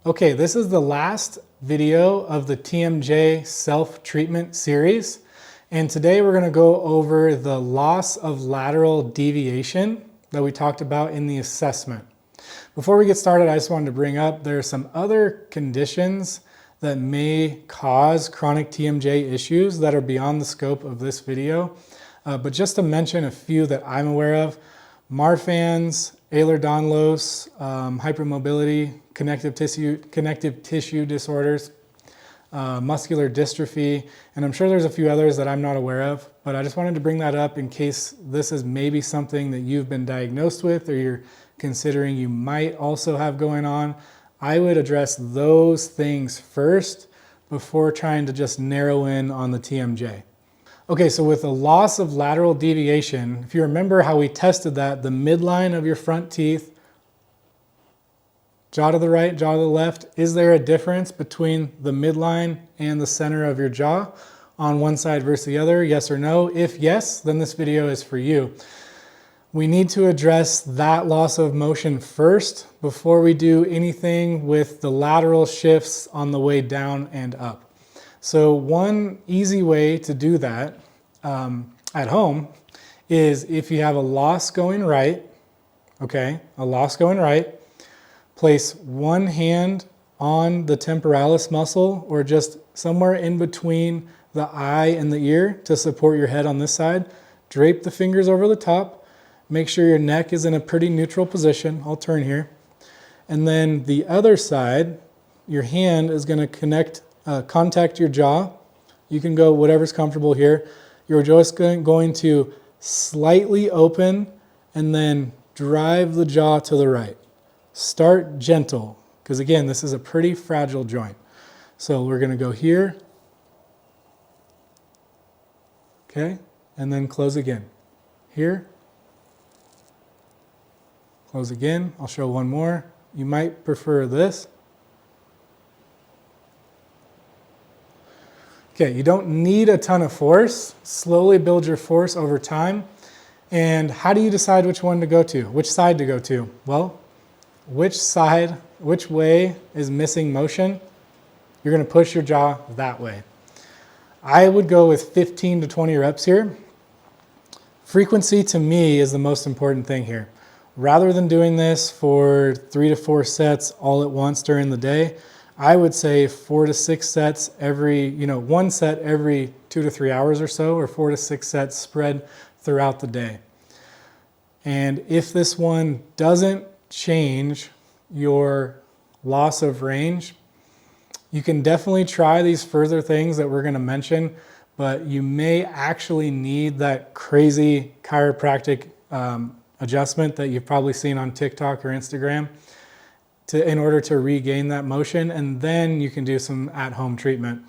Okay, this is the last video of the TMJ self-treatment series. And today we're going to go over the loss of lateral deviation that we talked about in the assessment. Before we get started, I just wanted to bring up there are some other conditions that may cause chronic TMJ issues that are beyond the scope of this video. But just to mention a few that I'm aware of: Marfan's, Ehlers-Danlos, hypermobility, connective tissue disorders, muscular dystrophy, and I'm sure there's a few others that I'm not aware of, but I just wanted to bring that up in case this is maybe something that you've been diagnosed with or you're considering you might also have going on. I would address those things first before trying to just narrow in on the TMJ. Okay, so with the loss of lateral deviation, if you remember how we tested that, the midline of your front teeth, jaw to the right, jaw to the left, is there a difference between the midline and the center of your jaw on one side versus the other? Yes or no? If yes, then this video is for you. We need to address that loss of motion first before we do anything with the lateral shifts on the way down and up. So one easy way to do that at home is if you have a loss going right, okay, a loss going right, place one hand on the temporalis muscle or just somewhere in between the eye and the ear to support your head on this side. Drape the fingers over the top. Make sure your neck is in a pretty neutral position. I'll turn here. And then the other side, your hand is going to contact your jaw. You can go whatever's comfortable here. You're just going to slightly open and then drive the jaw to the right. Start gentle, because again, this is a pretty fragile joint. So we're going to go here. Okay, and then close again. Here. Close again. I'll show one more. You might prefer this. Okay, you don't need a ton of force. Slowly build your force over time. And how do you decide which one to go to? Which side to go to? Well, which way is missing motion? You're going to push your jaw that way. I would go with 15 to 20 reps here. Frequency to me is the most important thing here. Rather than doing this for 3 to 4 sets all at once during the day, I would say 4 to 6 sets one set every 2 to 3 hours or so, or 4 to 6 sets spread throughout the day. And if this one doesn't change your loss of range, you can definitely try these further things that we're going to mention, but you may actually need that crazy chiropractic adjustment that you've probably seen on TikTok or Instagram in order to regain that motion, and then you can do some at-home treatment.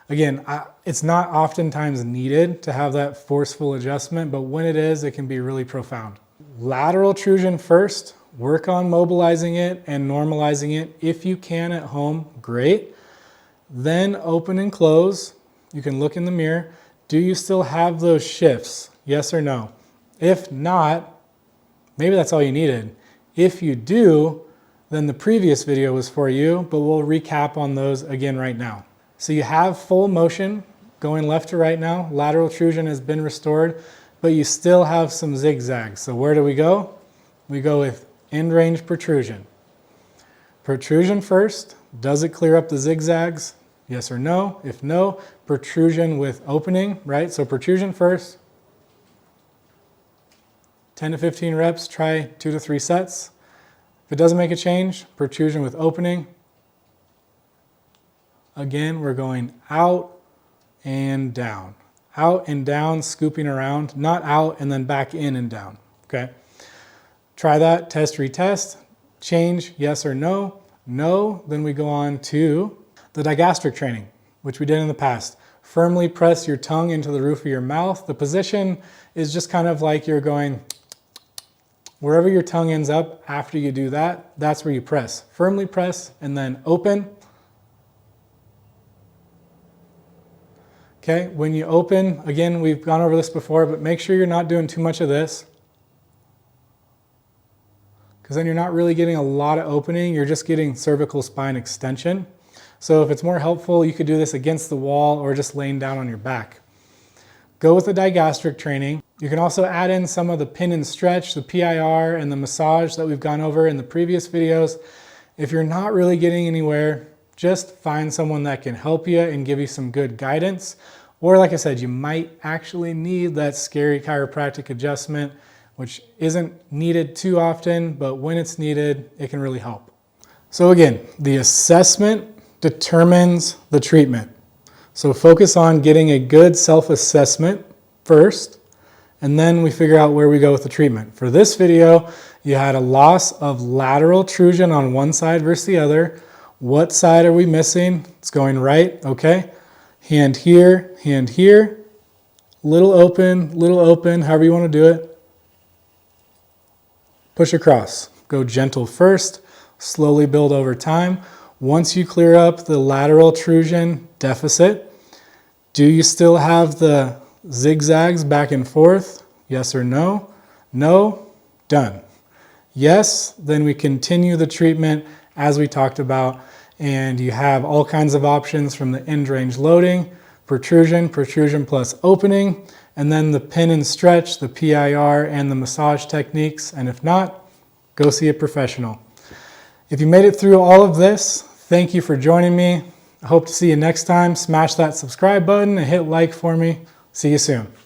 Again, it's not oftentimes needed to have that forceful adjustment, but when it is, it can be really profound. Lateral protrusion first. Work on mobilizing it and normalizing it. If you can at home, great. Then open and close. You can look in the mirror. Do you still have those shifts? Yes or no? If not, maybe that's all you needed. If you do, then the previous video was for you, but we'll recap on those again right now. So you have full motion going left to right now. Lateral protrusion has been restored, but you still have some zigzags. So where do we go? We go with end range protrusion. Protrusion first. Does it clear up the zigzags? Yes or no? If no, protrusion with opening, right? So protrusion first. 10 to 15 reps, try 2 to 3 sets. If it doesn't make a change, protrusion with opening. Again, we're going out and down. Out and down, scooping around, not out and then back in and down, okay? Try that, test, retest. Change, yes or no? No, then we go on to the digastric training, which we did in the past. Firmly press your tongue into the roof of your mouth. The position is just kind of like you're going, wherever your tongue ends up after you do that, that's where you press. Firmly press and then open. Okay, when you open, again, we've gone over this before, but make sure you're not doing too much of this. because then you're not really getting a lot of opening, you're just getting cervical spine extension. So if it's more helpful, you could do this against the wall or just laying down on your back. Go with the digastric training. You can also add in some of the pin and stretch, the PIR, and the massage that we've gone over in the previous videos. If you're not really getting anywhere, just find someone that can help you and give you some good guidance. Or like I said, you might actually need that scary chiropractic adjustment, which isn't needed too often, but when it's needed, it can really help. So again, the assessment determines the treatment. So focus on getting a good self-assessment first, and then we figure out where we go with the treatment. For this video, you had a loss of lateral trusion on one side versus the other. What side are we missing? It's going right, okay. Hand here, little open, however you want to do it. Push across. Go gentle first, slowly build over time. Once you clear up the lateral trusion deficit, do you still have the zigzags back and forth? Yes or no? No? Done. Yes, then we continue the treatment as we talked about, and you have all kinds of options from the end range loading, protrusion plus opening, and then the pin and stretch, the PIR, and the massage techniques. And if not, go see a professional. If you made it through all of this, thank you for joining me. I hope to see you next time. Smash that subscribe button and hit like for me. See you soon.